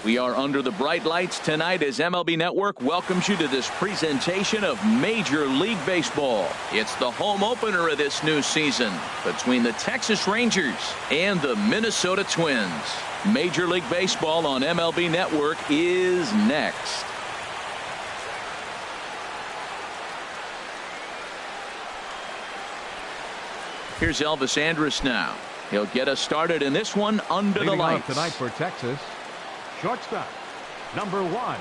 We are under the bright lights tonight as MLB Network welcomes you to this presentation of Major League Baseball. It's the home opener of this new season between the Texas Rangers and the Minnesota Twins. Major League Baseball on MLB Network is next. Here's Elvis Andrus now. He'll get us started in this one under the lights. Tonight for Texas, shortstop, number 1.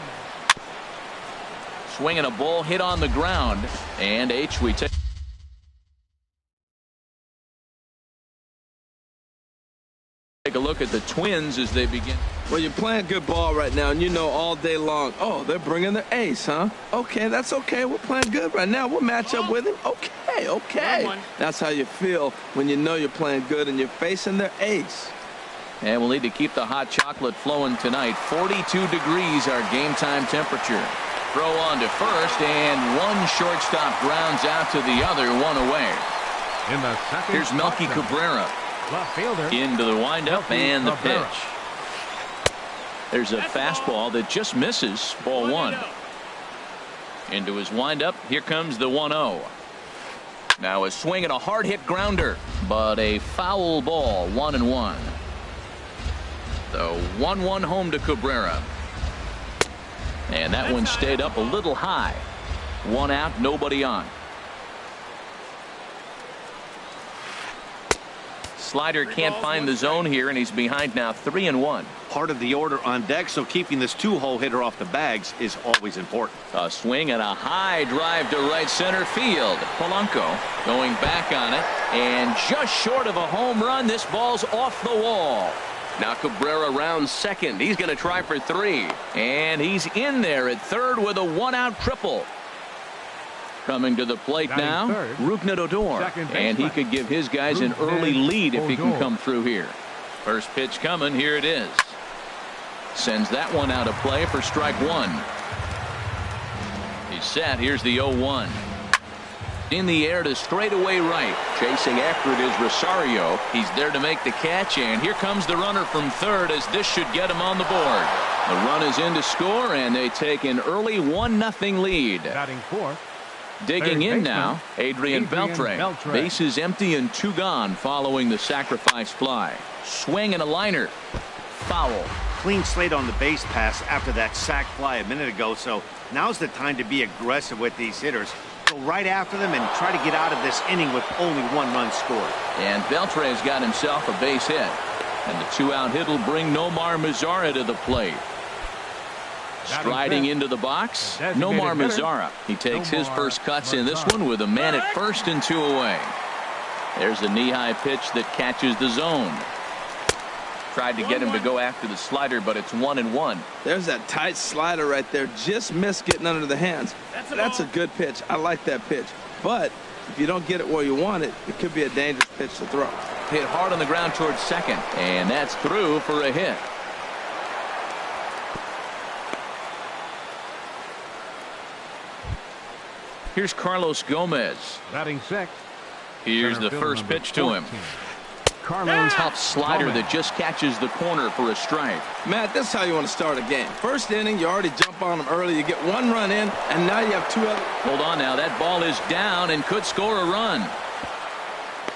Swinging a ball hit on the ground. And we take a look at the Twins as they begin. Well, you're playing good ball right now, and you know all day long, oh, they're bringing their ace, huh? Okay, that's okay. We're playing good right now. We'll match up with him. Okay. That's how you feel when you know you're playing good and you're facing their ace. And we'll need to keep the hot chocolate flowing tonight. 42 degrees our game time temperature. Throw on to first, and one shortstop grounds out to the other, one away. In the second, here's Melky Cabrera. Left fielder into the windup Melky and the Cabrera. pitch. There's a fastball that just misses. Ball 1. Into his windup. Here comes the 1-0. Now a swing and a hard hit grounder, but a foul ball. 1-1. The 1-1 home to Cabrera. And that one stayed up a little high. 1 out, nobody on. Slider can't find the zone here, and he's behind now 3-1. Part of the order on deck, so keeping this 2-hole hitter off the bags is always important. A swing and a high drive to right center field. Polanco going back on it, and just short of a home run. This ball's off the wall. Now Cabrera rounds second. He's going to try for 3, and he's in there at third with a 1-out triple. Coming to the plate now, Rougned Odor, and he could give his guys an early lead if he can come through here. First pitch coming, here it is. Sends that one out of play for strike 1. He's set, here's the 0-1. In the air to straightaway right. Chasing after it is Rosario. He's there to make the catch, and here comes the runner from third as this should get him on the board. The run is in to score, and they take an early 1-0 lead. Batting 4th. Digging in now, Adrian Beltre. Base is empty and 2 gone following the sacrifice fly. Swing and a liner. Foul. Clean slate on the base pass after that sac fly a minute ago, so now's the time to be aggressive with these hitters. Go right after them and try to get out of this inning with only 1 run scored. And Beltre has got himself a base hit. And the 2-out hit will bring Nomar Mazara to the plate. Striding into the box, Nomar Mazara. He takes his first cuts in this one with a man at first and 2 away. There's a knee-high pitch that catches the zone. Tried to get him to go after the slider, but it's 1-1. There's that tight slider right there. Just missed getting under the hands. That's a good pitch. I like that pitch. But if you don't get it where you want it, it could be a dangerous pitch to throw. Hit hard on the ground towards second, and that's through for a hit. Here's Carlos Gomez. Batting 6th. Here's the first pitch to him. Carlos Tough slider Gomez. that just catches the corner for a strike. Matt, this is how you want to start a game. First inning, you already jump on them early. You get 1 run in, and now you have 2 other. Hold on now. That ball is down and could score a run.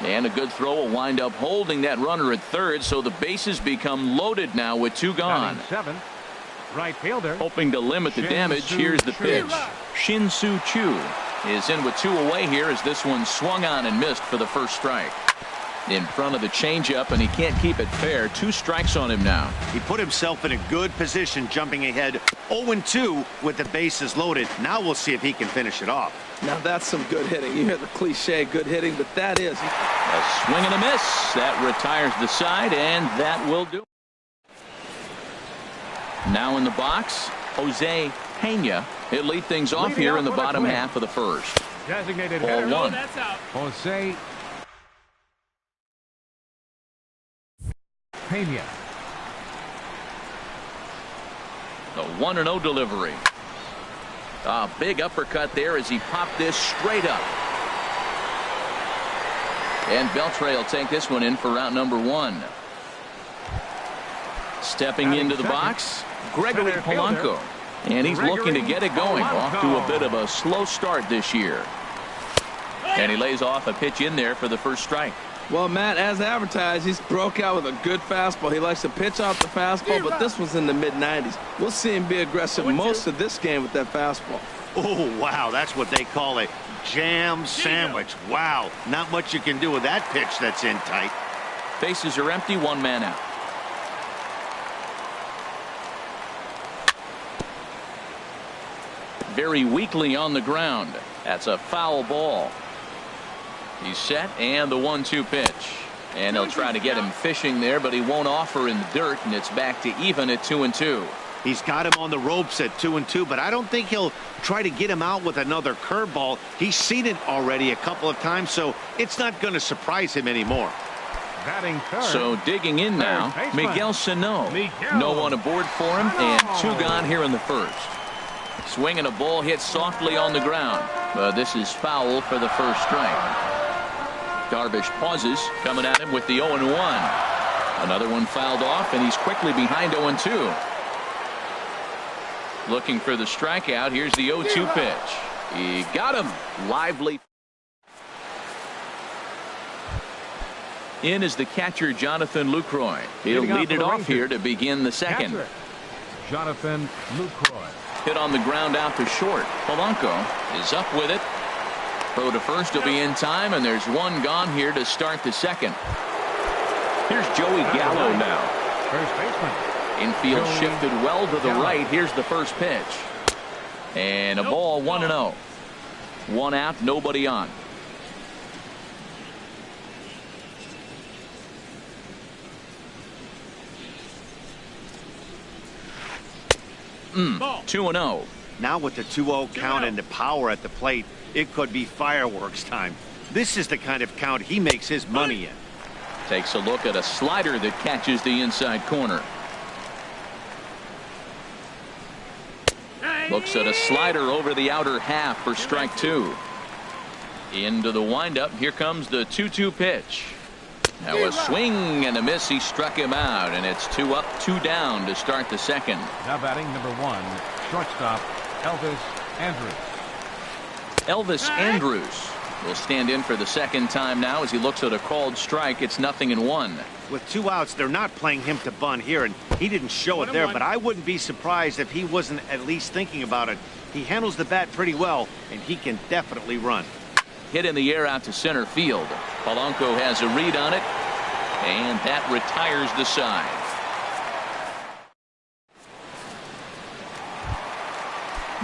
And a good throw will wind up holding that runner at third, so the bases become loaded now with 2 gone. Batting 7th. Right fielder. Hoping to limit the damage. Here's the pitch. Shin-Soo Choo is in with 2 away here as this one swung on and missed for the first strike. In front of the changeup, and he can't keep it fair. 2 strikes on him now. He put himself in a good position jumping ahead 0-2 with the bases loaded. Now we'll see if he can finish it off. Now that's some good hitting. You hear the cliche good hitting, but that is. A swing and a miss. That retires the side, and that will do. Now in the box, Jose Pena. He'll lead things off here in the bottom half of the first. Designated Ball hitter. 1. Jose Pena. The 1-0 delivery. A big uppercut there as he popped this straight up. And Beltre will take this one in for route number 1. Stepping into the box, Gregory Center fielder. Polanco. And he's looking to get it going. Off to a Polanco. bit of a slow start this year. And he lays off a pitch in there for the first strike. Well, Matt, as advertised, he's broke out with a good fastball. He likes to pitch off the fastball, but this was in the mid-90s. We'll see him be aggressive most of this game with that fastball. Oh, wow, that's what they call a jam sandwich. Wow, not much you can do with that pitch that's in tight. Bases are empty, one man out. Very weakly on the ground. That's a foul ball. He's set, and the 1-2 pitch. And he'll try to get him fishing there, but he won't offer in the dirt, and it's back to even at 2-2. He's got him on the ropes at 2-2, but I don't think he'll try to get him out with another curveball. He's seen it already a couple of times, so it's not going to surprise him anymore. Batting third. So digging in now, Third baseman. Miguel Sano. Miguel. No one aboard for him, and 2 gone here in the first. Swinging a ball hit softly on the ground, but this is foul for the first strike. Darvish pauses, coming at him with the 0-1. Another one fouled off, and he's quickly behind 0-2. Looking for the strikeout. Here's the 0-2 pitch. He got him. Lively. In is the catcher, Jonathan Lucroy. He'll lead it off here to begin the second. Catcher, Jonathan Lucroy. Hit on the ground out to short. Polanco is up with it. Throw to first will be in time, and there's 1 gone here to start the second. Here's Joey Gallo now. First baseman. Infield Joey shifted well to the Gallo. right. Here's the first pitch. And a ball 1-0. 1 out, nobody on. Ball. 2-0. Now with the 2-0 count and the power at the plate, it could be fireworks time. This is the kind of count he makes his money in. Takes a look at a slider that catches the inside corner. Looks at a slider over the outer half for strike 2. Into the windup. Here comes the 2-2 pitch. Now a swing and a miss. He struck him out, and it's 2 up, 2 down to start the second. Now batting number 1, shortstop Elvis Andrus. Elvis Andrus will stand in for the second time now as he looks at a called strike. It's 0-1. With 2 outs, they're not playing him to bunt here, and he didn't show it there, but I wouldn't be surprised if he wasn't at least thinking about it. He handles the bat pretty well, and he can definitely run. Hit in the air out to center field. Polanco has a read on it, and that retires the side.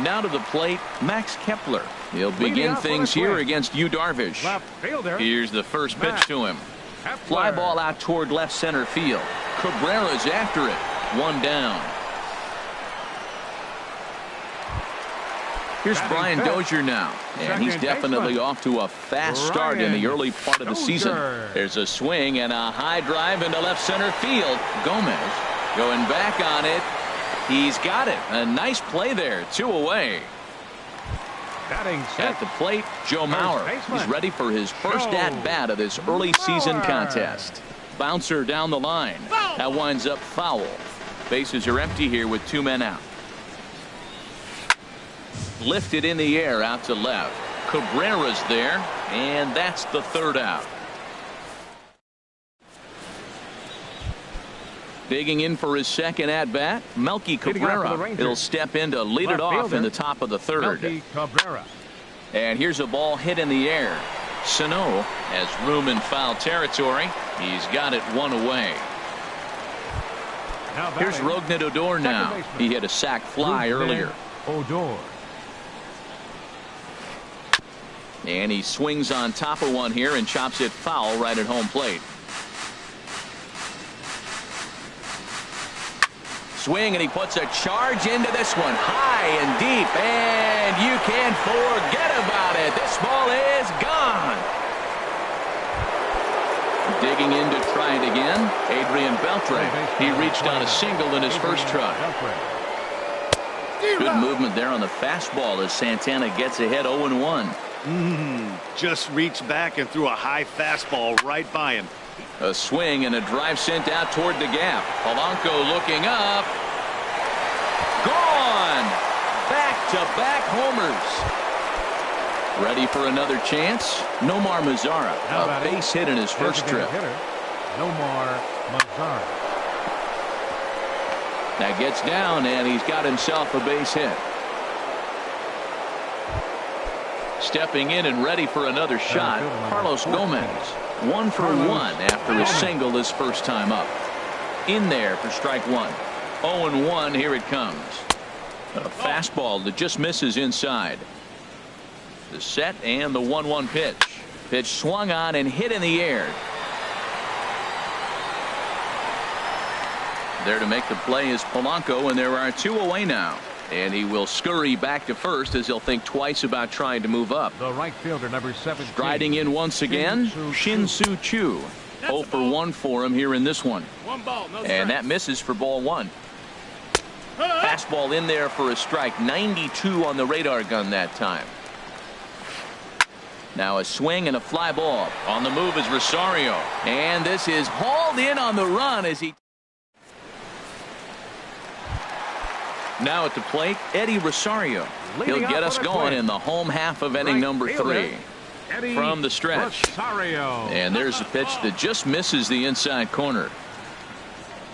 Now to the plate, Max Kepler. He'll begin things here against Yu Darvish. Left fielder. Here's the first pitch Max to him. Kepler. Fly ball out toward left center field. Cabrera's after it. 1 down. Here's Batting Brian fifth. Dozier now, and he's Second definitely baseman. off to a fast start in the Brian early part of the season. Dozier. There's a swing and a high drive into left center field. Gomez going back on it. He's got it. A nice play there. 2 away. Batting At sixth. the plate, Joe Mauer. baseman. He's ready for his first Joe at-bat of this early season Mauer. contest. Bouncer down the line. That winds up foul. Bases are empty here with 2 men out. Lifted in the air out to left. Cabrera's there, and that's the 3rd out. Digging in for his second at-bat, Melky Leading off for the Cabrera. Rangers. He'll step in to lead it Left off fielder, in the top of the 3rd. Melky Cabrera. And here's a ball hit in the air. Sano has room in foul territory. He's got it 1 away. Now Here's batting, Rougned Odor now. baseman. He hit a sac fly Rougned earlier. Odor. And he swings on top of one here and chops it foul right at home plate. Swing, and he puts a charge into this one. High and deep, and you can't forget about it. This ball is gone. Digging in to try it again, Adrian Beltre. He reached on a single in his first try. Good movement there on the fastball as Santana gets ahead 0-1. Just reached back and threw a high fastball right by him. A swing and a drive sent out toward the gap. Polanco looking up. back-to-back homers. Ready for another chance? Nomar Mazara, a base hit in his first trip. Nomar Mazara. That gets down, and he's got himself a base hit. Stepping in and ready for another shot, Carlos Gomez. 1 for 1 after a single his first time up. In there for strike one. 0-1, here it comes. A fastball that just misses inside. The set and the 1-1 pitch. Pitch swung on and hit in the air. There to make the play is Polanco, and there are 2 away now. And he will scurry back to first as he'll think twice about trying to move up. The right fielder, number 17. Striding in once again, Shin-Soo Choo. 0 for 1 for him here in this one. And that misses for ball 1. Fastball in there for a strike. 92 on the radar gun that time. Now a swing and a fly ball. On the move is Rosario. And this is hauled in on the run as he... Now at the plate, Eddie Rosario. He'll get us going in the home half of inning number 3. From the stretch. And there's a pitch that just misses the inside corner.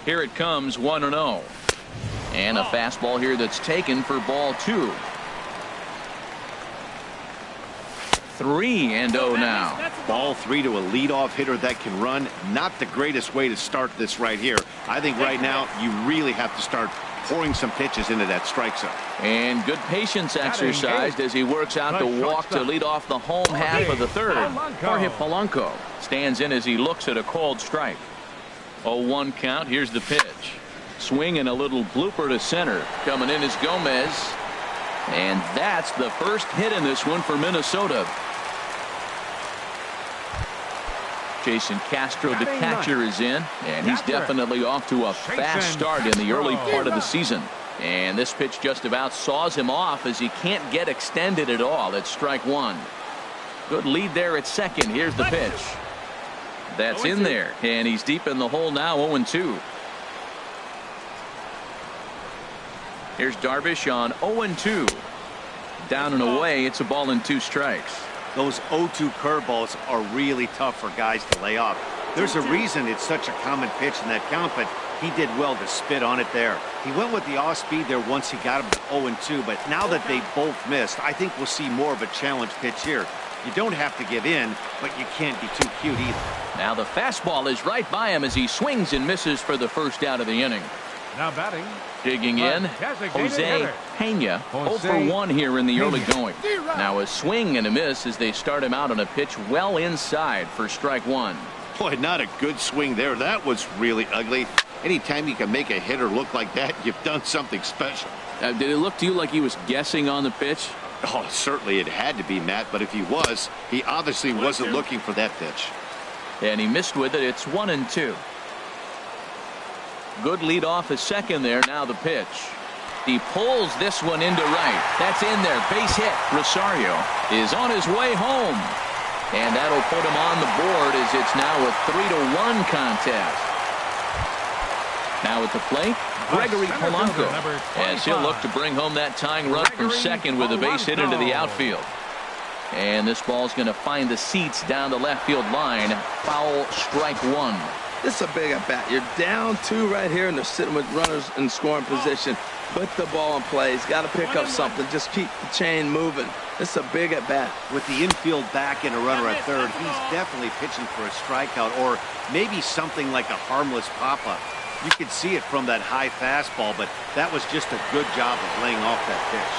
Here it comes, 1-0. And a fastball here that's taken for ball 2. 3-0 now. Ball 3 to a leadoff hitter that can run. Not the greatest way to start this right here. I think right now you really have to start pouring some pitches into that strike zone. And good patience exercised as he works out the walk to lead off the home half of the third. Jorge Polanco stands in as he looks at a called strike. 0-1 count. Here's the pitch. Swing and a little blooper to center. Coming in is Gomez. And that's the first hit in this one for Minnesota. Jason Castro, the catcher, is in, and he's definitely off to a fast start in the early part of the season. And this pitch just about saws him off as he can't get extended at all. It's strike one. Good lead there at second. Here's the pitch. That's in there, and he's deep in the hole now, 0-2. Here's Darvish on 0-2. Down and away, it's a ball and 2 strikes. Those 0-2 curveballs are really tough for guys to lay off. There's a reason it's such a common pitch in that count, but he did well to spit on it there. He went with the off speed there once he got him to 0-2, but now that they both missed, I think we'll see more of a challenge pitch here. You don't have to give in, but you can't be too cute either. Now the fastball is right by him as he swings and misses for the first out of the inning. Now batting. Digging in, Jose Pena, 0 for 1 here in the early going. Now a swing and a miss as they start him out on a pitch well inside for strike one. Boy, not a good swing there. That was really ugly. Anytime you can make a hitter look like that, you've done something special. Did it look to you like he was guessing on the pitch? Oh, certainly it had to be, Matt, but if he was, he obviously wasn't looking for that pitch. And he missed with it. It's 1-2. Good lead off at second there. Now the pitch. He pulls this one into right. That's in there. Base hit. Rosario is on his way home. And that'll put him on the board as it's now a 3-1 contest. Now at the plate, Gregory Polanco, as he'll look to bring home that tying run from second with a base hit into the outfield. And this ball's going to find the seats down the left field line. Foul, strike one. This is a big at bat. You're down 2 right here, and they're sitting with runners in scoring position. Put the ball in play. He's got to pick up something. Just keep the chain moving. This is a big at bat. With the infield back and a runner at third, he's definitely pitching for a strikeout or maybe something like a harmless pop-up. You could see it from that high fastball, but that was just a good job of laying off that pitch.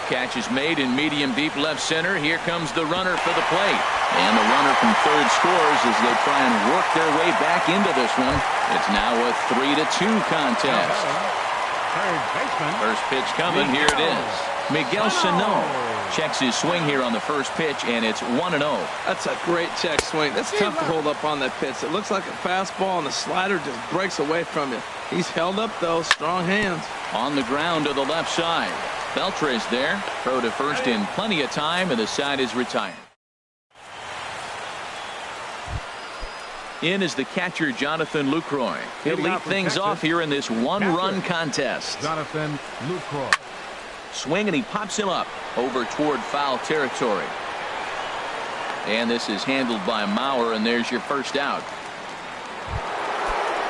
Catch is made in medium deep left center. Here comes the runner for the plate. And the runner from third scores as they try and work their way back into this one. It's now a 3-2 contest. First pitch coming. Here it is. Miguel Sano checks his swing here on the first pitch, and it's 1-0. That's a great check swing. That's tough to hold up on that pitch. It looks like a fastball, and the slider just breaks away from you. He's held up, though. Strong hands. On the ground to the left side. Beltre's there. Throw to first in plenty of time, and the side is retired. In is the catcher, Jonathan Lucroy. He'll lead things off here in this one-run contest. Jonathan Lucroy. Swing, and he pops him up over toward foul territory. And this is handled by Mauer, and there's your first out.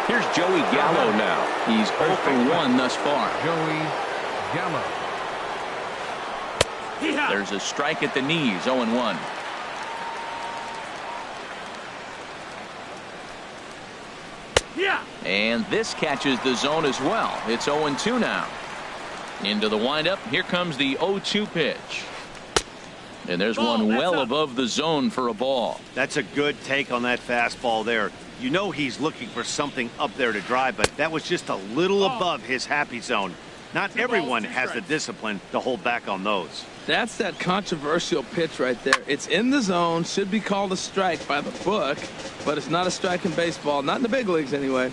Here's Joey Gallo now. He's 0 for 1 thus far. Joey Gallo. There's a strike at the knees, 0-1. And this catches the zone as well. It's 0-2 now. Into the windup. Here comes the 0-2 pitch. And there's one well above the zone for a ball. That's a good take on that fastball there. You know he's looking for something up there to drive, but that was just a little above his happy zone. Not everyone has the discipline to hold back on those. That's that controversial pitch right there. It's in the zone, should be called a strike by the book, but it's not a strike in baseball, not in the big leagues anyway.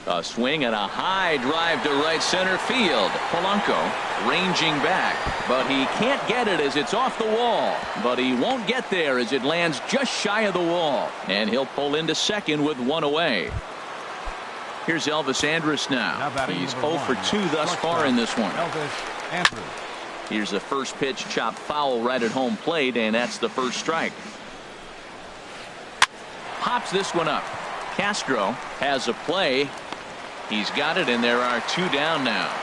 A swing and a high drive to right center field. Polanco ranging back, but he can't get it as it's off the wall. But he won't get there as it lands just shy of the wall. And he'll pull into second with one away. Here's Elvis Andrus now. He's 0 for 2 thus far in this one. Elvis Andrus. Here's the first pitch, chopped foul right at home plate, and that's the first strike. Pops this one up. Castro has a play. He's got it, and there are 2 down now.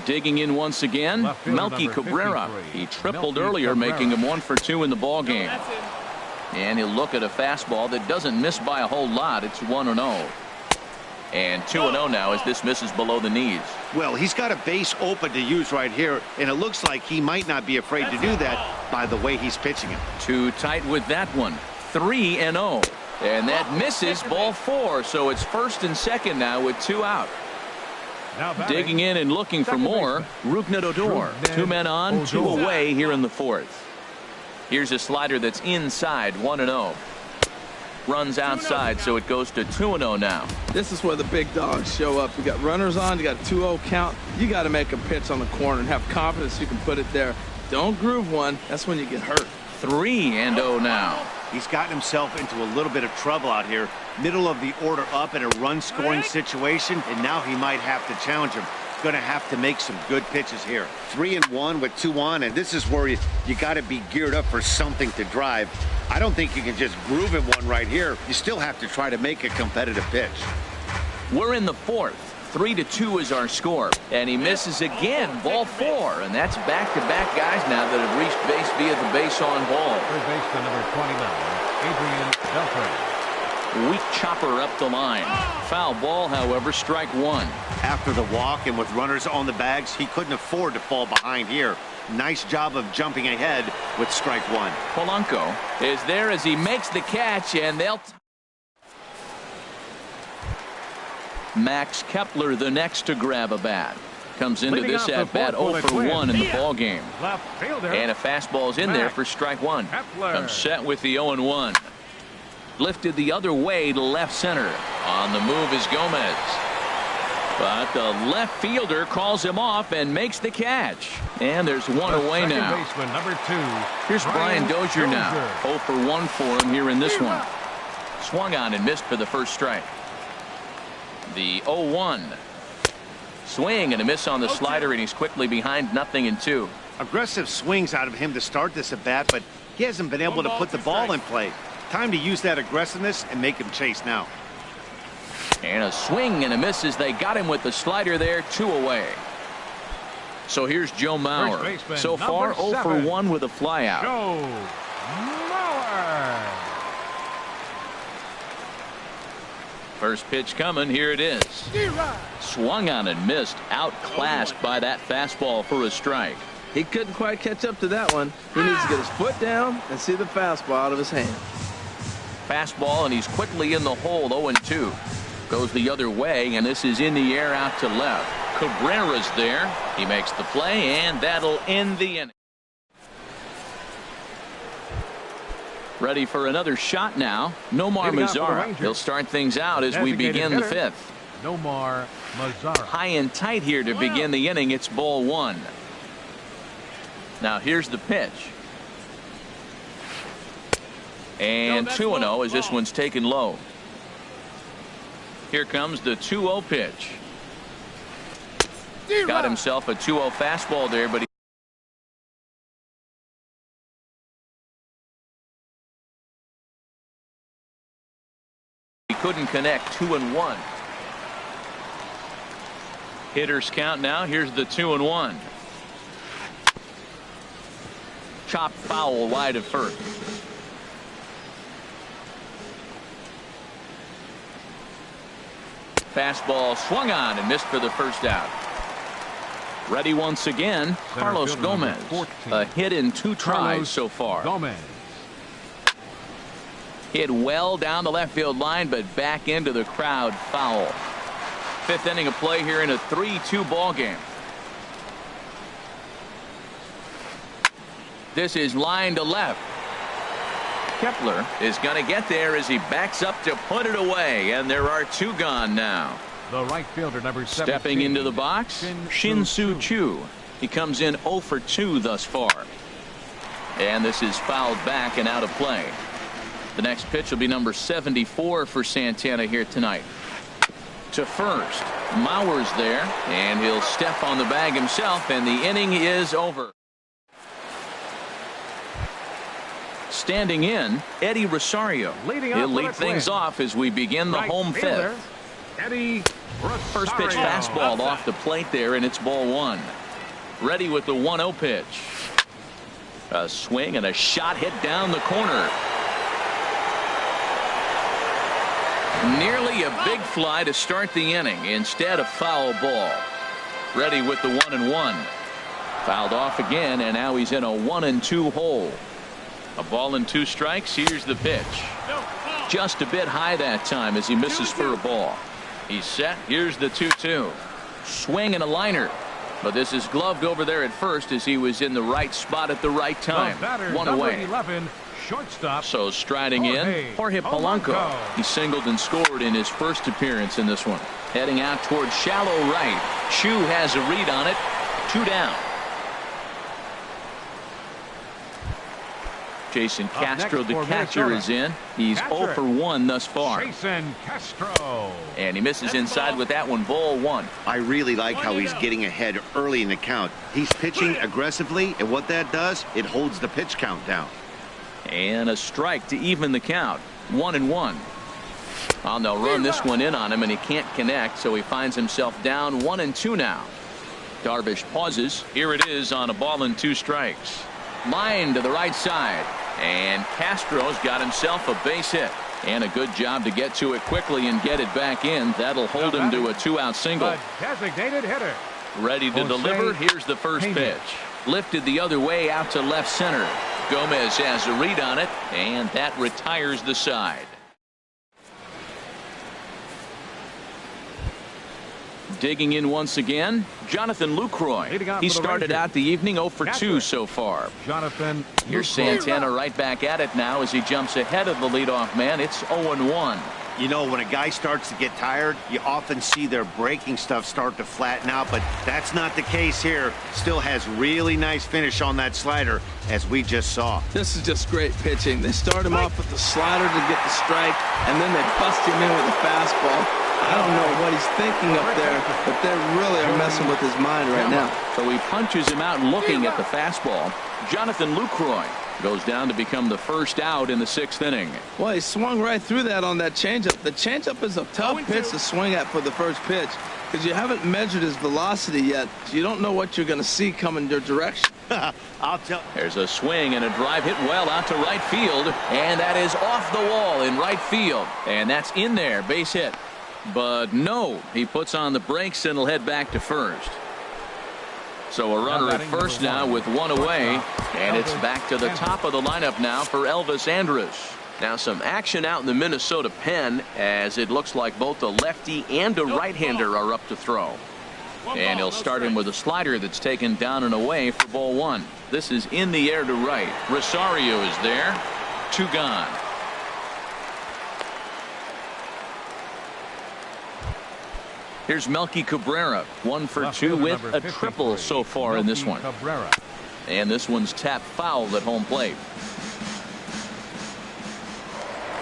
Digging in once again, Melky Cabrera. He tripled earlier, making him 1 for 2 in the ball game. And he'll look at a fastball that doesn't miss by a whole lot. It's 1-0. And 2-0 now as this misses below the knees. Well, he's got a base open to use right here, and it looks like he might not be afraid to do that by the way he's pitching it. Too tight with that one. 3-0. And that misses, ball 4. So it's first and second now with 2 out. Digging in and looking for more, Rougned Odor. 2 men on, 2 away here in the 4th. Here's a slider that's inside, 1-0. Runs outside, so it goes to 2-0 now. This is where the big dogs show up. You got runners on, you got a 2-0 count. You got to make a pitch on the corner and have confidence you can put it there. Don't groove one. That's when you get hurt. 3-0 now. He's gotten himself into a little bit of trouble out here. Middle of the order up in a run-scoring situation, and now he might have to challenge him. Going to have to make some good pitches here. 3-1 with 2 on, and this is where you got to be geared up for something to drive. I don't think you can just groove in one right here. You still have to try to make a competitive pitch. We're in the 4th. 3-2 is our score, and he misses again, ball 4, and that's back-to-back guys now that have reached base via the base on ball. Third baseman number 29, Adrian Beltre. Weak chopper up the line. Foul ball, however, strike 1. After the walk and with runners on the bags, he couldn't afford to fall behind here. Nice job of jumping ahead with strike 1. Polanco is there as he makes the catch, and they'll... Max Kepler the next to grab a bat. Comes into this at bat 0 for 1 in the ball game. And a fastball's in there for strike 1. Comes set with the 0-1. Lifted the other way to left center. On the move is Gomez. But the left fielder calls him off and makes the catch. And there's 1 away now. Baseman number 2. Here's Brian Dozier now. 0 for 1 for him here in this one. Swung on and missed for the first strike. The 0-1. Swing and a miss on the slider, and he's quickly behind 0-2. Aggressive swings out of him to start this at bat, but he hasn't been able to put the ball in play. Time to use that aggressiveness and make him chase now. And a swing and a miss as they got him with the slider there, 2 away. So here's Joe Mauer. So far 0 for 1 with a flyout. Joe Mauer. First pitch coming. Here it is. Swung on and missed. Outclassed by that fastball for a strike. He couldn't quite catch up to that one. He needs to get his foot down and see the fastball out of his hand. Fastball, and he's quickly in the hole. 0-2. Goes the other way, and this is in the air out to left. Cabrera's there. He makes the play, and that'll end the inning. Ready for another shot now. Nomar Mazara. He'll start things out as we begin the 5th. Nomar Mazara. High and tight here to begin the inning. It's ball 1. Now here's the pitch. And 2-0 as this one's taken low. Here comes the 2-0 pitch. Got himself a 2-0 fastball there, but he couldn't connect. 2-1. Hitters count now. Here's the 2-1. Chopped foul wide of first. Fastball swung on and missed for the first out. Ready once again, Carlos Gomez. A hit in 2 tries so far. Gomez. Hit well down the left field line, but back into the crowd. Foul. 5th inning of play here in a 3-2 ball game. This is line to left. Kepler is going to get there as he backs up to put it away, and there are 2 gone now. The right fielder, number 17. Stepping into the box, Shin-Soo Choo. He comes in 0 for 2 thus far. And this is fouled back and out of play. The next pitch will be number 74 for Santana here tonight. To first, Mauer's there, and he'll step on the bag himself, and the inning is over. Standing in, Eddie Rosario. He'll lead things off as we begin the home 5th. Eddie Rosario. First pitch fastball off the plate there, and it's ball 1. Ready with the 1-0 pitch. A swing and a shot hit down the corner. Nearly a big fly to start the inning. Instead, a foul ball. Ready with the 1-1. Fouled off again, and now he's in a 1-2 hole. A ball and 2 strikes. Here's the pitch. Just a bit high that time as he misses for a ball. He's set. Here's the 2-2. Swing and a liner. But this is gloved over there at first as he was in the right spot at the right time. One away. 11, shortstop. So striding in, Jorge Polanco. He singled and scored in his first appearance in this one. Heading out towards shallow right. Choo has a read on it. 2 down. Jason Castro, the catcher, is in. He's 0 for 1 thus far. Jason Castro. And he misses inside with that one. Ball 1. I really like how he's getting ahead early in the count. He's pitching aggressively, and what that does, it holds the pitch count down. And a strike to even the count. 1-1. Well, they'll run this one in on him, and he can't connect, so he finds himself down 1-2 now. Darvish pauses. Here it is on a ball and 2 strikes. Line to the right side. And Castro's got himself a base hit. And a good job to get to it quickly and get it back in. That'll hold him to a 2-out single. The designated hitter. Ready to deliver. Here's the first pitch. Lifted the other way out to left center. Gomez has a read on it, and that retires the side. Digging in once again, Jonathan Lucroy. He started out the evening 0 for 2 so far. Jonathan. Here's Santana right back at it now as he jumps ahead of the leadoff man. It's 0-1. You know, when a guy starts to get tired, you often see their breaking stuff start to flatten out, but that's not the case here. Still has really nice finish on that slider, as we just saw. This is just great pitching. They start him off with the slider to get the strike, and then they bust him in with the fastball. I don't know what he's thinking up there, but they really are messing with his mind right now. So he punches him out looking at the fastball. Jonathan Lucroy goes down to become the first out in the 6th inning. Well, he swung right through that on that changeup. The changeup is a tough pitch to swing at for the first pitch because you haven't measured his velocity yet. So you don't know what you're going to see coming your direction. I'll tell. There's a swing and a drive hit well out to right field, and that is off the wall in right field. And that's in there, base hit. But no, he puts on the brakes and will head back to first. So a runner at first now with 1 away, and it's back to the top of the lineup now for Elvis Andrus. Now some action out in the Minnesota pen as it looks like both a lefty and a right-hander are up to throw. And he'll start him with a slider that's taken down and away for ball 1. This is in the air to right. Rosario is there. 2 gone. Here's Melky Cabrera, 1 for 2 with a triple so far in this one. And this one's tapped foul at home plate.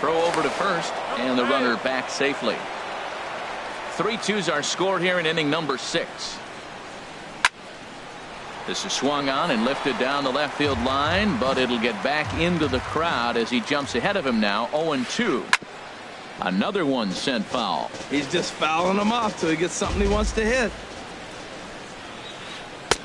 Throw over to first, and the runner back safely. 3-2's our score here in inning number 6. This is swung on and lifted down the left field line, but it'll get back into the crowd as he jumps ahead of him now. 0-2. Another one sent foul. He's just fouling him off till he gets something he wants to hit.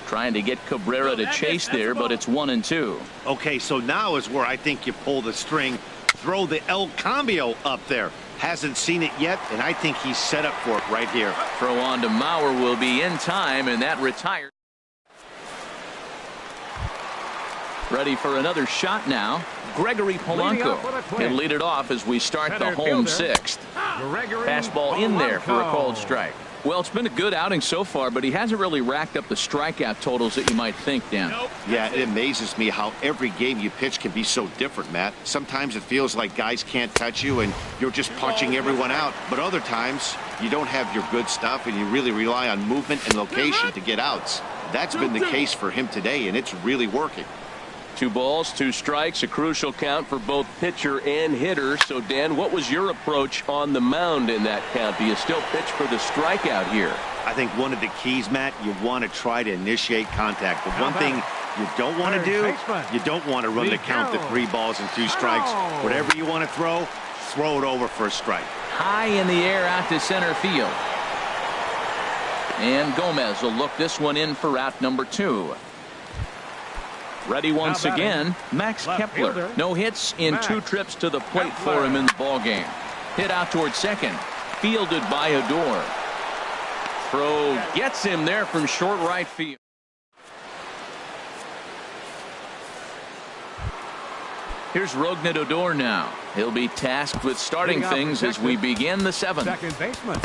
Trying to get Cabrera to chase there, but it's 1-2. Okay, so now is where I think you pull the string. Throw the El Cambio up there. Hasn't seen it yet, and I think he's set up for it right here. Throw on to Mauer will be in time, and that retires. Ready for another shot now. Gregory Polanco. He'll lead it off as we start the home 6th. Fastball in there for a called strike. Well, it's been a good outing so far, but he hasn't really racked up the strikeout totals that you might think, Dan. Yeah, it amazes me how every game you pitch can be so different, Matt. Sometimes it feels like guys can't touch you and you're just punching everyone out. But other times, you don't have your good stuff and you really rely on movement and location to get outs. That's been the case for him today, and it's really working. 2 balls, 2 strikes, a crucial count for both pitcher and hitter. So, Dan, what was your approach on the mound in that count? Do you still pitch for the strikeout here? I think one of the keys, Matt, you want to try to initiate contact. The one thing you don't want to do, you don't want to run the count to 3 balls and 2 strikes. Whatever you want to throw it over for a strike. High in the air out to center field. And Gomez will look this one in for out number 2. Ready once again, Max Kepler. No hits in 2 trips to the plate for him in the ballgame. Hit out toward second. Fielded by Odor. Throw gets him there from short right field. Here's Rougned Odor now. He'll be tasked with starting things as we begin the 7th. Second baseman,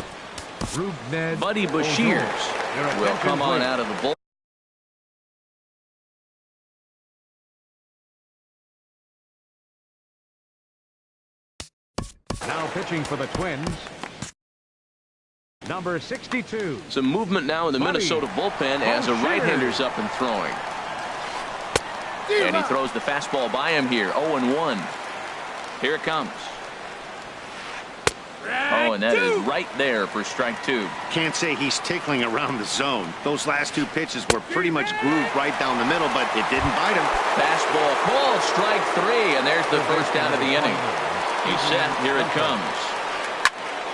Buddy Bashir will come on out of the bullpen. Now pitching for the Twins, number 62. Some movement now in the Minnesota bullpen as a right-hander's up and throwing. And he throws the fastball by him here. 0-1. Here it comes. Oh, and that is right there for strike 2. Can't say he's tickling around the zone. Those last 2 pitches were pretty much grooved right down the middle, but it didn't bite him. Fastball called, strike 3, and there's the first out of the inning. He's set. Here it comes.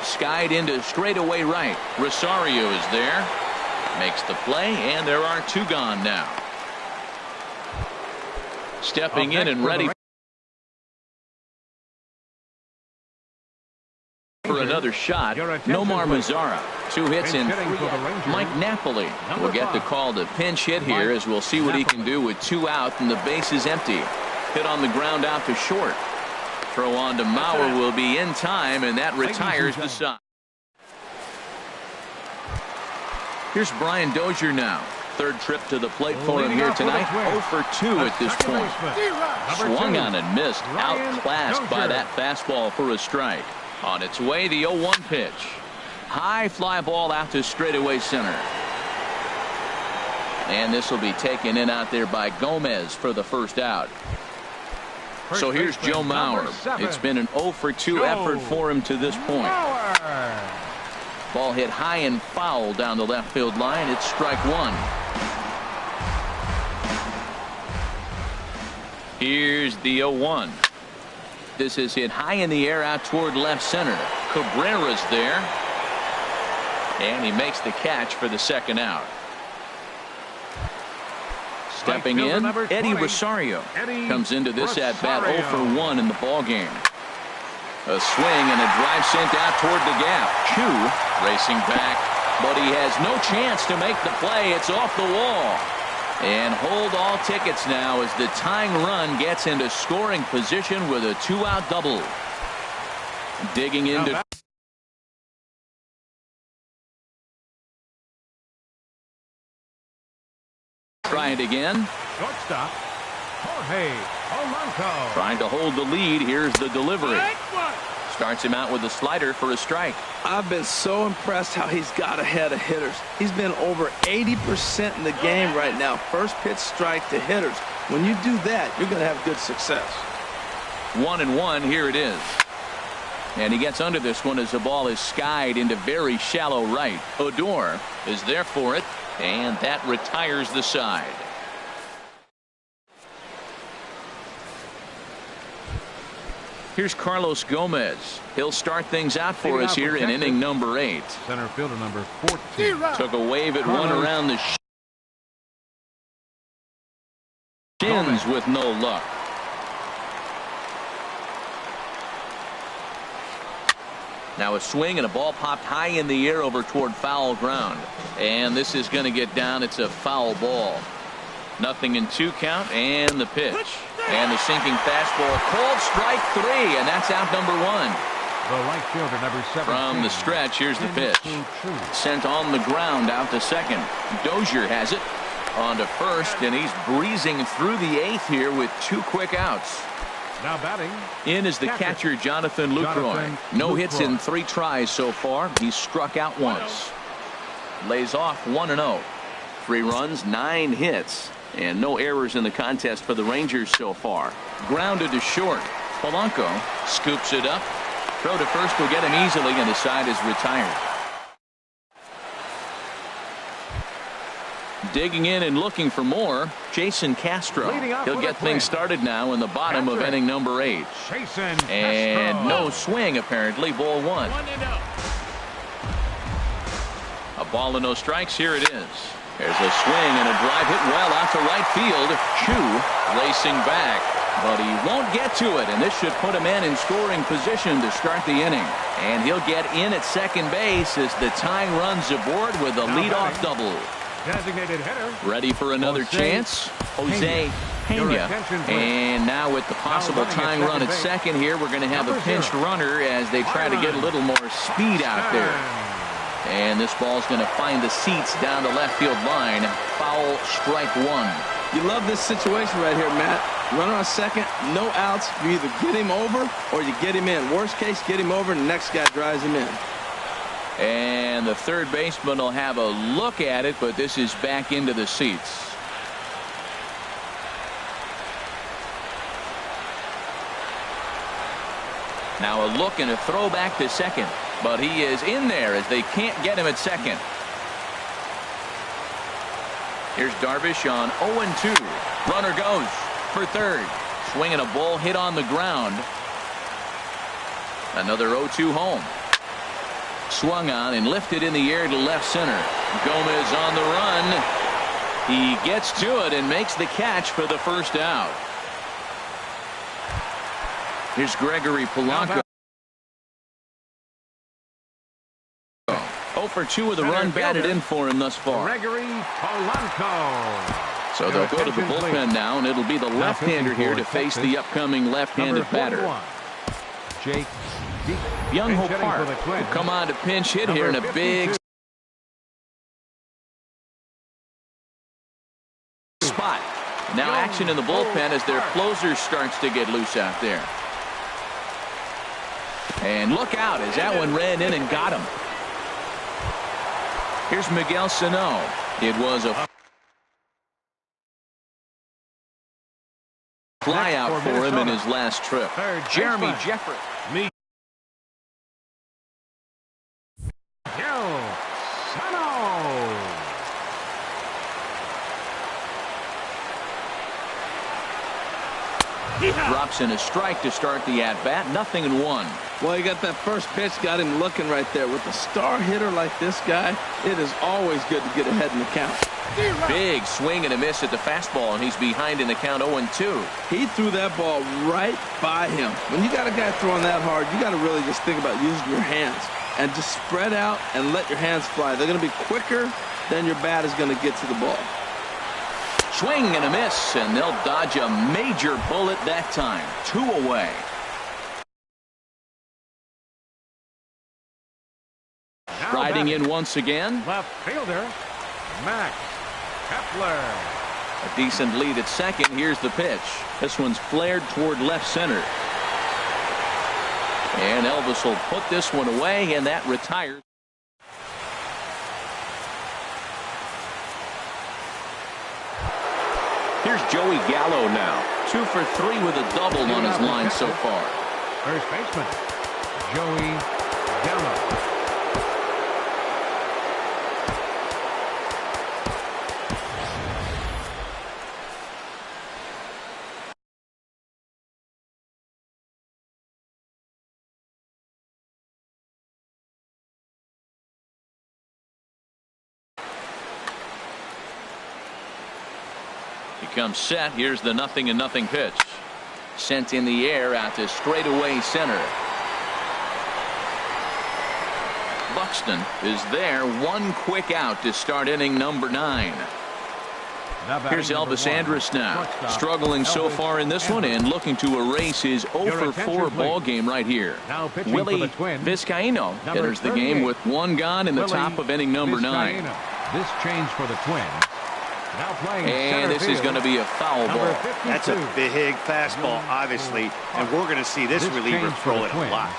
Skied into straightaway right. Rosario is there. Makes the play, and there are 2 gone now. Stepping in and ready for another shot. Nomar Mazara. 2 hits in 3. Mike Napoli will get the call to pinch hit here as we'll see what he can do with 2 out and the base is empty. Hit on the ground out to short. Throw on to Mauer will be in time, and that retires the side. Here's Brian Dozier now. 3rd trip to the plate for him here tonight. 0 for 2 at this point. Swung on and missed. Outclassed by that fastball for a strike. On its way, the 0-1 pitch. High fly ball out to straightaway center. And this will be taken in out there by Gomez for the first out. So here's Joe Mauer. It's been an 0 for 2 effort for him to this point. Ball hit high and foul down the left field line. It's strike 1. Here's the 0-1. This is hit high in the air out toward left center. Cabrera's there. And he makes the catch for the second out. Stepping in, Eddie Rosario comes into this at-bat 0 for 1 in the ballgame. A swing and a drive sent out toward the gap. Chu racing back, but he has no chance to make the play. It's off the wall. And hold all tickets now as the tying run gets into scoring position with a 2-out double. Digging into... Try it again. Shortstop, Jorge Polanco. Trying to hold the lead. Here's the delivery. Starts him out with a slider for a strike. I've been so impressed how he's got ahead of hitters. He's been over 80% in the game right now. First pitch strike to hitters. When you do that, you're going to have good success. 1-1. Here it is. And he gets under this one as the ball is skied into very shallow right. Odor is there for it, and that retires the side. Here's Carlos Gomez. He'll start things out for us here in inning number 8. Center fielder number 14. Took a wave at one around the shins with no luck. Now a swing and a ball popped high in the air over toward foul ground. And this is going to get down. It's a foul ball. 0-2 count and the pitch. And the sinking fastball. Called strike 3, and that's out number 1. The right fielder number 17. From the stretch, here's the pitch. Sent on the ground out to second. Dozier has it on to first, and he's breezing through the 8th here with 2 quick outs. Now batting. In is the catcher, Jonathan Lucroy. No hits in 3 tries so far. He's struck out once. Lays off 1-0. 3 runs, 9 hits, and no errors in the contest for the Rangers so far. Grounded to short. Polanco scoops it up. Throw to first will get him easily, and the side is retired. Digging in and looking for more, Jason Castro. He'll get things started now in the bottom of inning number 8. And no swing, apparently. Ball 1. A ball and no strikes. Here it is. There's a swing and a drive hit well out to right field. Chu racing back, but he won't get to it, and this should put a man in scoring position to start the inning. And he'll get in at second base as the tying runs aboard with a leadoff double. Designated hitter. Ready for another chance. Jose Pena. And now with the possible tying run at second here, we're going to have a pinched runner as they try to get a little more speed out there. And this ball's going to find the seats down the left field line. Foul, strike 1. You love this situation right here, Matt. Runner on second, no outs. You either get him over or you get him in. Worst case, get him over and the next guy drives him in. And the third baseman will have a look at it, but this is back into the seats. Now a look and a throw back to second, but he is in there as they can't get him at second. Here's Darvish on 0-2. Runner goes for third. Swinging a ball hit on the ground. Another 0-2 home. Swung on and lifted in the air to left center. Gomez on the run. He gets to it and makes the catch for the first out. Here's Gregory Polanco. 0 for 2 with a run batted in for him thus far. Gregory Polanco. So they'll go to the bullpen now, and it'll be the left-hander here to face the upcoming left-handed batter. Jake Young Ho Park will come on to pinch hit here in a big spot. Now action in the bullpen as their closer starts to get loose out there. And look out as that one ran in and got him. Here's Miguel Sano. It was a fly out for him in his last trip. Jeremy Jeffrey. Drops in a strike to start the at-bat. 0-1. Well, you got that first pitch, got him looking right there. With a star hitter like this guy, it is always good to get ahead in the count. Big swing and a miss at the fastball, and he's behind in the count 0-2. He threw that ball right by him. When you got a guy throwing that hard, you got to really just think about using your hands and just spread out and let your hands fly. They're going to be quicker than your bat is going to get to the ball. Swing and a miss, and they'll dodge a major bullet that time. 2 away. Riding in once again. Left fielder, Max Kepler. A decent lead at second. Here's the pitch. This one's flared toward left center. And Elvis will put this one away, and that retires. Here's Joey Gallo now. 2 for 3 with a double on his line so far. First baseman, Joey Gallo. He comes set. Here's the 0-0 pitch. Sent in the air out to straightaway center. Buxton is there. One quick out to start inning number 9. Here's Elvis Andrus now, struggling so far in this one and looking to erase his 0-for-4 ball game right here. Willie Vizcaino enters the game with 1 gone in the top of inning number 9. This change for the Twins. Now playing and this is going to be a foul ball. That's a big fastball, obviously, and we're going to see this reliever throw it a lot.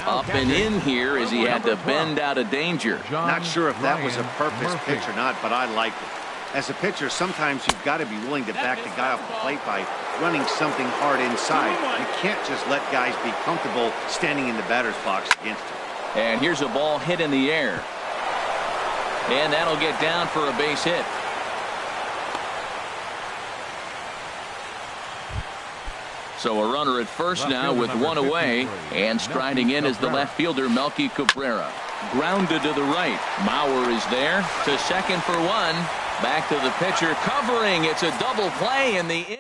Up and in here as he had to bend out of danger. Not sure if that was a purpose pitch or not, but I like it. As a pitcher, sometimes you've got to be willing to back the guy off the plate by running something hard inside. You can't just let guys be comfortable standing in the batter's box against him. And here's a ball hit in the air. And that'll get down for a base hit. So a runner at first now with 1 away, and striding in is the left fielder Melky Cabrera. Grounded to the right. Mauer is there to second for 1. Back to the pitcher covering. It's a double play in the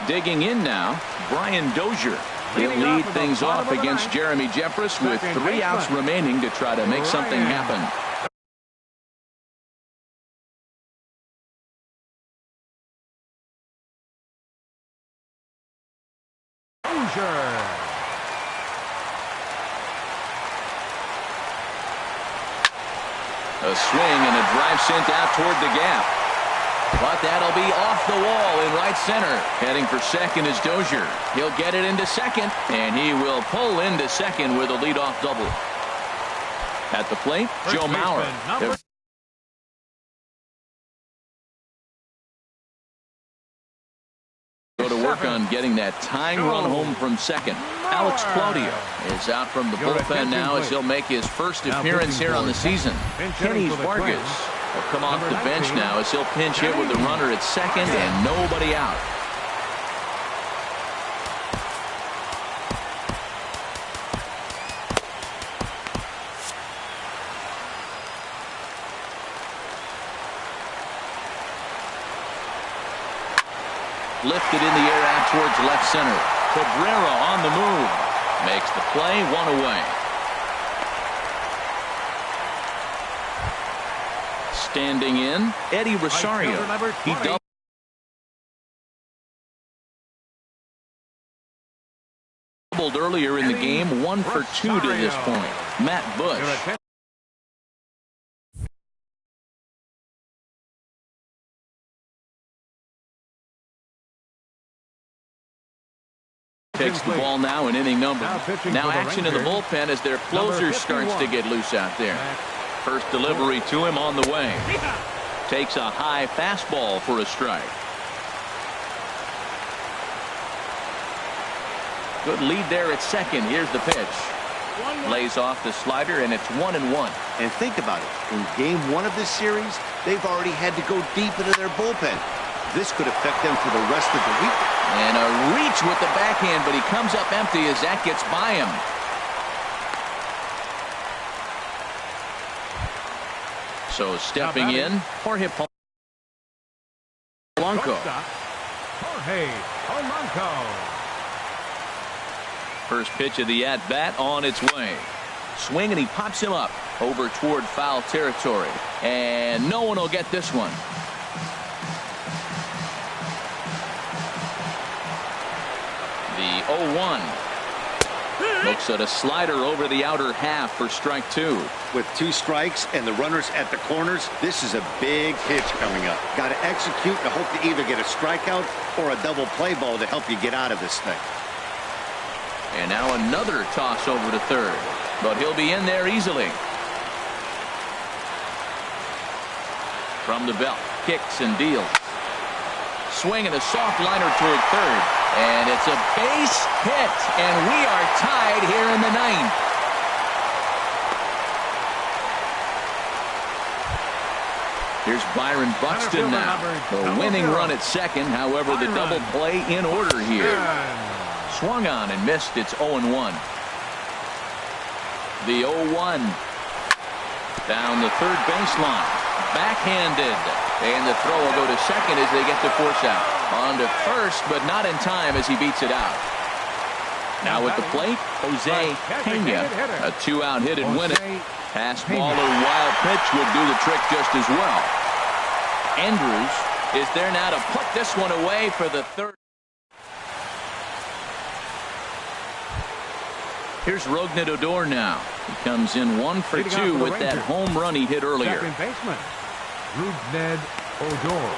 digging in now, Brian Dozier. He'll lead things off against Jeremy Jeffress with 3 outs remaining to try to make something happen. A swing and a drive sent out toward the gap. But that'll be off the wall in right center. Heading for second is Dozier. He'll get it into second, and he will pull into second with a leadoff double. At the plate, Joe Mauer. Go to work on getting that tying run home from second. Alex Claudio is out from the bullpen now as he'll make his first appearance here on the season. Kenny Vargas will come off the bench now as he'll pinch hit with a runner at second and nobody out. Lifted in the air out towards left center. Cabrera on the move. Makes the play, 1 away. Standing in, Eddie Rosario. He doubled earlier in the game, 1 for 2 to this point. Matt Bush. Takes the ball now in inning number. Now action in the bullpen as their closer starts to get loose out there. First delivery to him on the way. Takes a high fastball for a strike. Good lead there at second. Here's the pitch. Lays off the slider, and it's 1-1. And think about it. In game 1 of this series, they've already had to go deep into their bullpen. This could affect them for the rest of the week. And a reach with the backhand, but he comes up empty as that gets by him. So stepping in, Jorge Polanco. First pitch of the at-bat on its way. Swing, and he pops him up over toward foul territory. And no one will get this one. The 0-1. Looks at a slider over the outer half for strike 2. With 2 strikes and the runners at the corners, this is a big pitch coming up. Got to execute and hope to either get a strikeout or a double play ball to help you get out of this thing. And now another toss over to third. But he'll be in there easily. From the belt, kicks and deals. Swing and a soft liner toward third. And it's a base hit, and we are tied here in the ninth. Here's Byron Buxton now. The winning run at second, however, the double play in order here. Swung on and missed. It's 0-1. The 0-1. Down the third baseline. Backhanded. And the throw will go to second as they get the force out. On to first, but not in time as he beats it out. Now at the plate, Jose Pena. A 2-out hit and win it. Pass ball or wild pitch would do the trick just as well. Andrews is there now to put this one away for the third. Here's Rougned Odor now. He comes in 1 for 2 with that home run he hit earlier. Second baseman, Rougned Odor.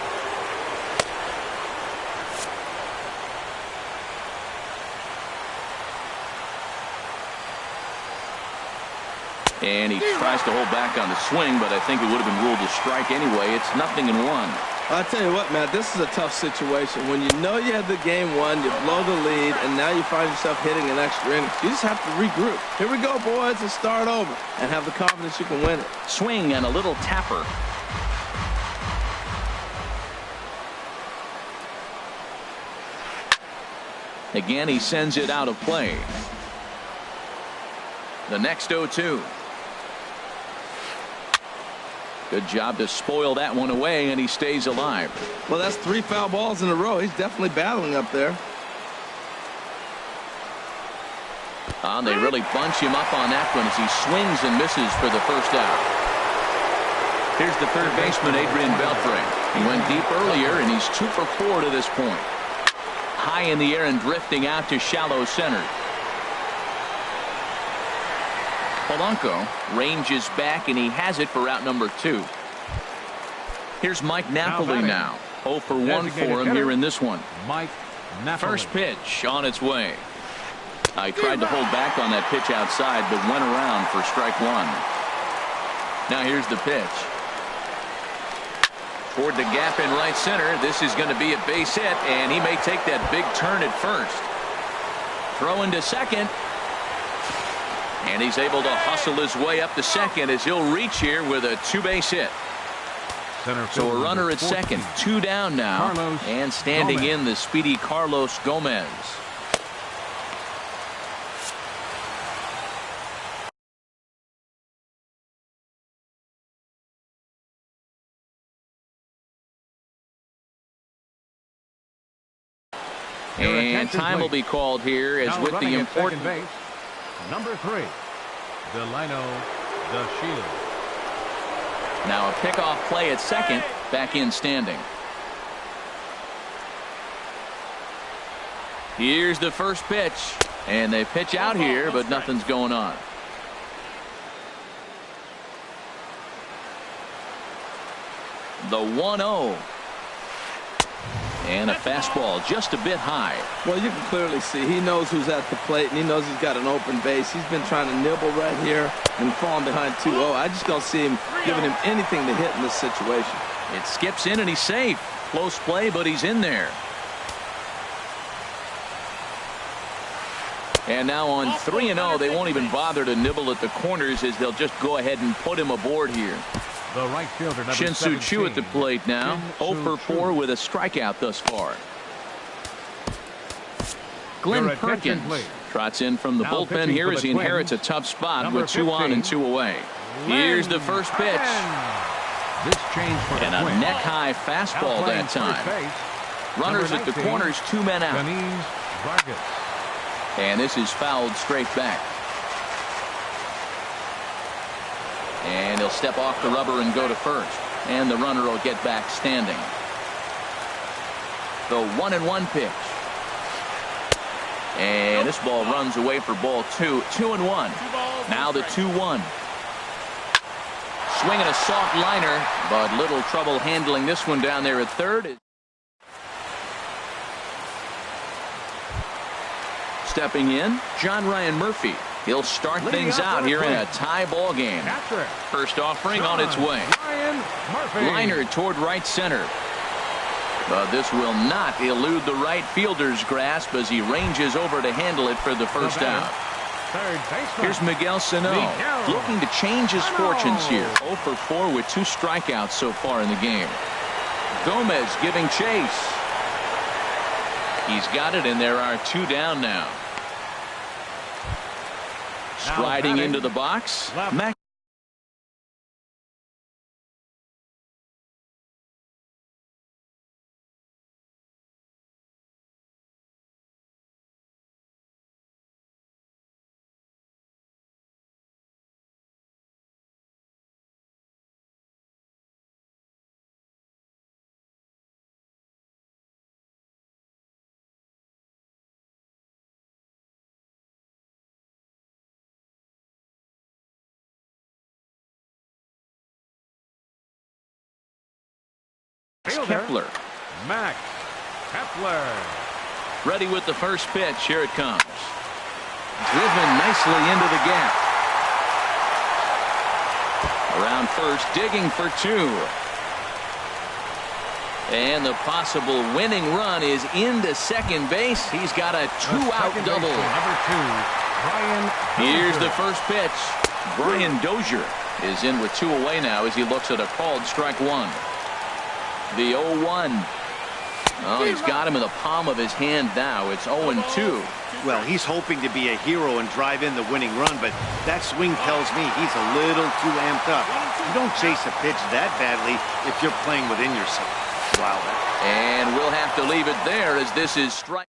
And he tries to hold back on the swing, but I think it would have been ruled a strike anyway. It's 0-1. I'll tell you what, Matt, this is a tough situation. When you know you had the game won, you blow the lead, and now you find yourself hitting an extra inning. You just have to regroup. Here we go, boys, and start over, and have the confidence you can win it. Swing and a little tapper. Again, he sends it out of play. The next 0-2. Good job to spoil that one away, and he stays alive. Well, that's 3 foul balls in a row. He's definitely battling up there. They really bunch him up on that one as he swings and misses for the first out. Here's the third baseman, Adrian Beltre. He went deep earlier, and he's 2 for 4 to this point. High in the air and drifting out to shallow center. Polanco ranges back, and he has it for out number 2. Here's Mike Napoli now. 0 for 1 for him here in this one. Mike Napoli. First pitch on its way. I tried to hold back on that pitch outside, but went around for strike 1. Now here's the pitch. Toward the gap in right center. This is going to be a base hit, and he may take that big turn at first. Throw into second. And he's able to hustle his way up to second as he'll reach here with a 2-base hit. So a runner at second, 2 down now, and standing in the speedy Carlos Gomez. And time will be called here as with the important base, number 3, Delino DeShields. Now a pickoff play at second, back in standing. Here's the first pitch, and they pitch out here, but nothing's going on. The 1-0. And a fastball just a bit high. Well, you can clearly see he knows who's at the plate, and he knows he's got an open base. He's been trying to nibble right here and falling behind 2-0. I just don't see him giving him anything to hit in this situation. It skips in, and he's safe. Close play, but he's in there. And now on 3-0, they won't even bother to nibble at the corners as they'll just go ahead and put him aboard here. The right fielder, number Shin-Soo Choo at the plate now. 0 for 4 with a strikeout thus far. Glenn Perkins trots in from the bullpen here as he inherits a tough spot with 2 on and 2 away. Here's the first pitch. And a neck-high fastball that time. Runners at the corners, 2 men out. And this is fouled straight back. And he'll step off the rubber and go to first. And the runner will get back standing. The 1-1 pitch. And this ball runs away for ball 2. 2-1. Now the 2-1. Swinging a soft liner, but little trouble handling this one down there at third. Stepping in, John Ryan Murphy. He'll start things out here in a tie ball game. First offering on its way. Liner toward right center. But this will not elude the right fielder's grasp as he ranges over to handle it for the first out. Third baseman. Here's Miguel Sano looking to change his fortunes here. 0 for 4 with 2 strikeouts so far in the game. Gomez giving chase. He's got it, and there are 2 down now. Striding into the box. Kepler. Max Kepler. Ready with the first pitch. Here it comes. Driven nicely into the gap. Around first, digging for 2. And the possible winning run is into second base. He's got a 2-out double. Number 2, Brian Here's Dozier. the first pitch. Brian Dozier is in with 2 away now as he looks at a called strike 1. The 0-1. Oh, he's got him in the palm of his hand now. It's 0-2. Well, he's hoping to be a hero and drive in the winning run, but that swing tells me he's a little too amped up. You don't chase a pitch that badly if you're playing within yourself. Wow. And we'll have to leave it there as this is strike.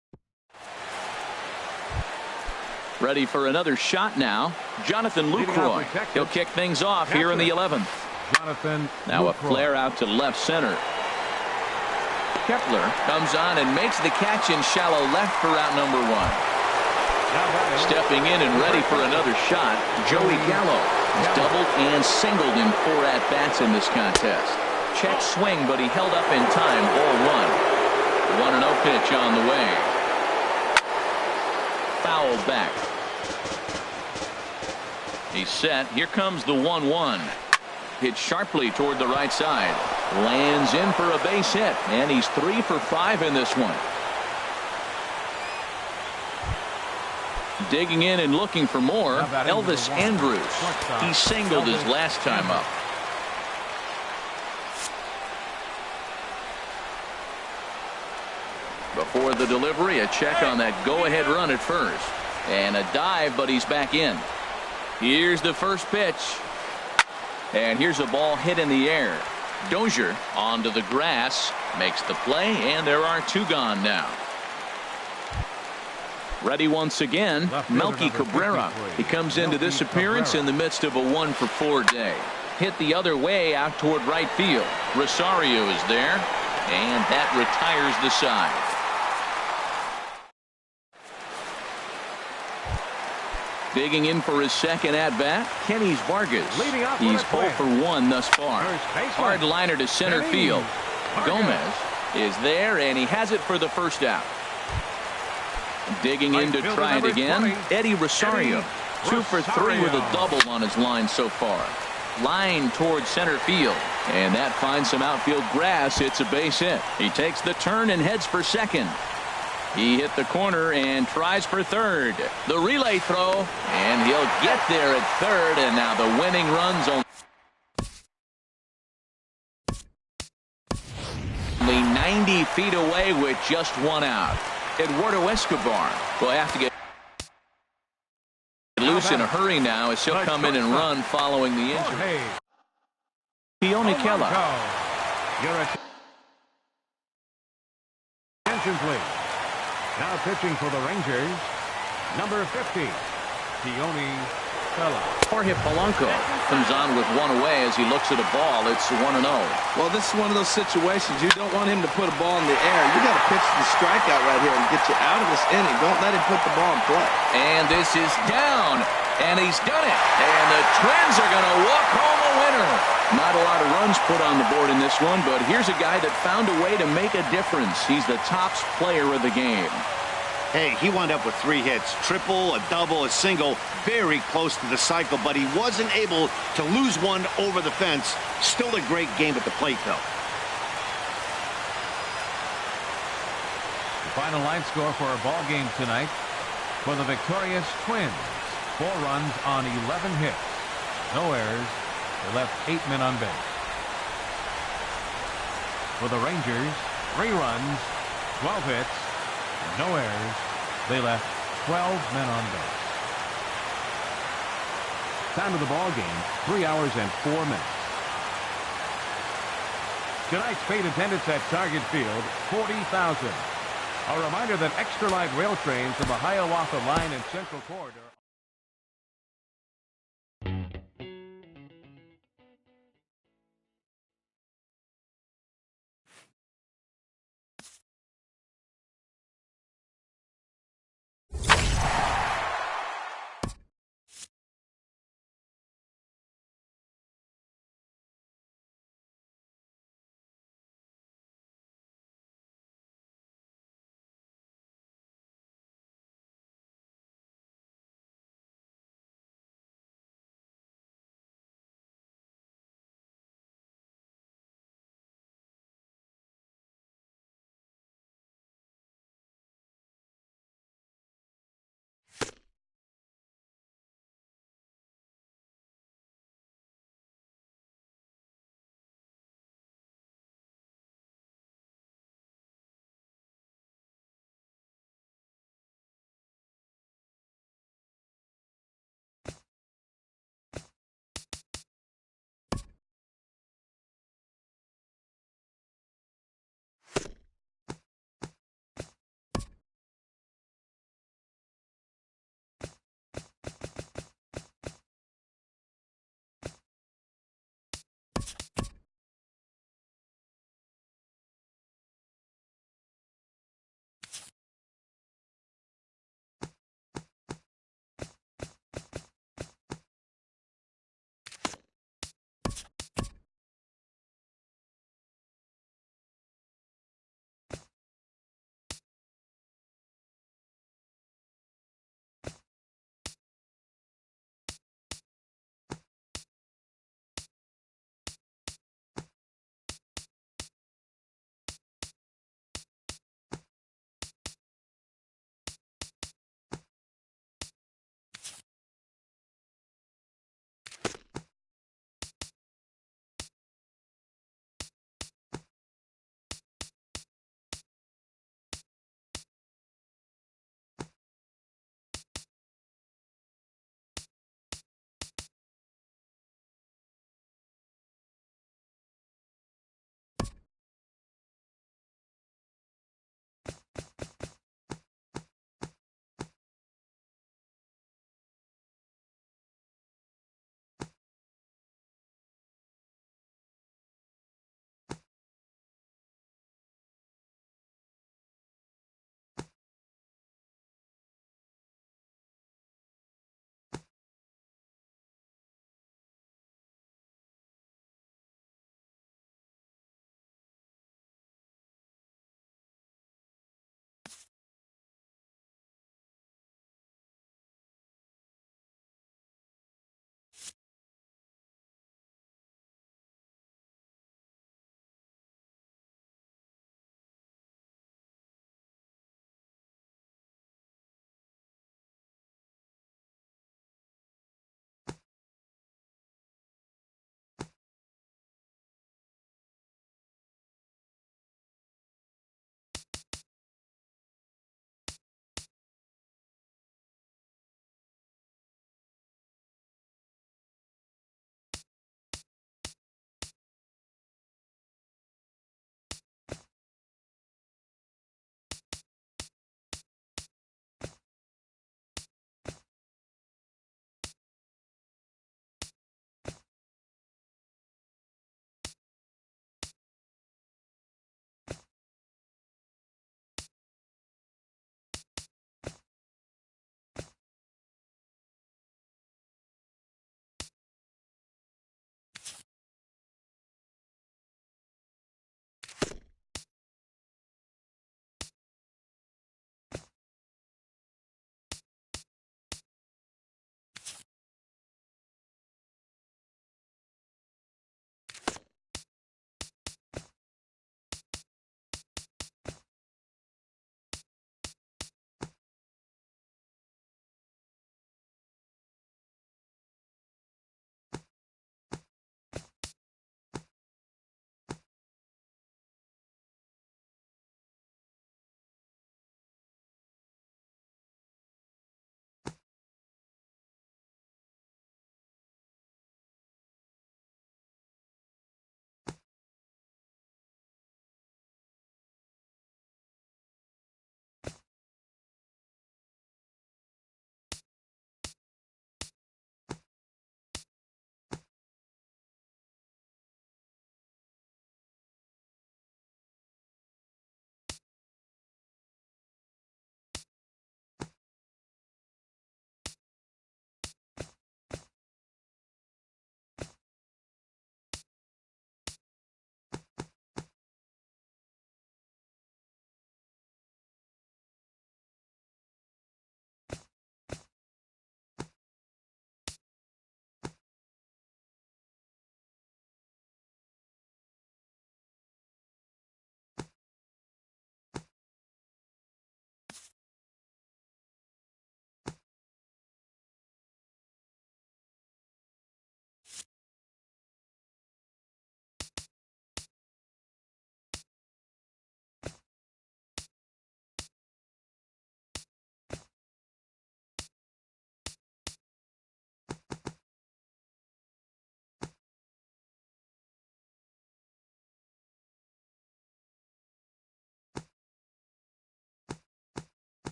Ready for another shot now. Jonathan Lucroy. He'll kick things off here in the 11th. Jonathan Now a Lucroy. flare out to left center. Kepler comes on and makes the catch in shallow left for out number 1. Stepping in and ready for another shot, Joey Gallo has doubled and singled in 4 at-bats in this contest. Check swing, but he held up in time, ball 1. 1-0 pitch on the way. Foul back. He's set. Here comes the 1-1. Hit sharply toward the right side. Lands in for a base hit, and he's 3 for 5 in this one. Digging in and looking for more, Elvis Andrus. He singled his last time up. Before the delivery, a check on that go-ahead run at first. And a dive, but he's back in. Here's the first pitch. And here's a ball hit in the air. Dozier onto the grass, makes the play, and there are 2 gone now. Ready once again, Melky Cabrera. He comes into this appearance in the midst of a 1 for 4 day. Hit the other way out toward right field. Rosario is there, and that retires the side. Digging in for his second at-bat, Kenny Vargas. He's 0 for 1 thus far. Hard liner to center field. Gomez is there, and he has it for the first out. Digging in to try it again, Eddie Rosario. 2 for 3 with a double on his line so far. Line towards center field, and that finds some outfield grass. It's a base hit. He takes the turn and heads for second. He hit the corner and tries for third. The relay throw, and he'll get there at third, and now the winning run's only 90 feet away with just 1 out. Eduardo Escobar will have to get loose in a hurry now as he'll come in and run following the injury. Keone Kela. Your attention, please. Now pitching for the Rangers, number 50, Keone Kela. Jorge Polanco comes on with 1 away as he looks at a ball. It's 1-0. Well, this is one of those situations you don't want him to put a ball in the air. You got to pitch the strikeout right here and get you out of this inning. Don't let him put the ball in play. And this is down, and he's done it. And the Twins are going to walk home a winner. Not a lot of runs put on the board in this one, but here's a guy that found a way to make a difference. He's the tops player of the game. Hey, he wound up with 3 hits, triple, a double, a single, very close to the cycle, but he wasn't able to lose one over the fence. Still a great game at the plate, though. final line score for our ball game tonight. For the victorious Twins, 4 runs on 11 hits. No errors. They left 8 men on base. For the Rangers, 3 runs, 12 hits, no errors. They left 12 men on base. Time of the ball game, 3 hours and 4 minutes. Tonight's paid attendance at Target Field, 40,000. A reminder that extra light rail trains from the Hiawatha Line and Central Corridor.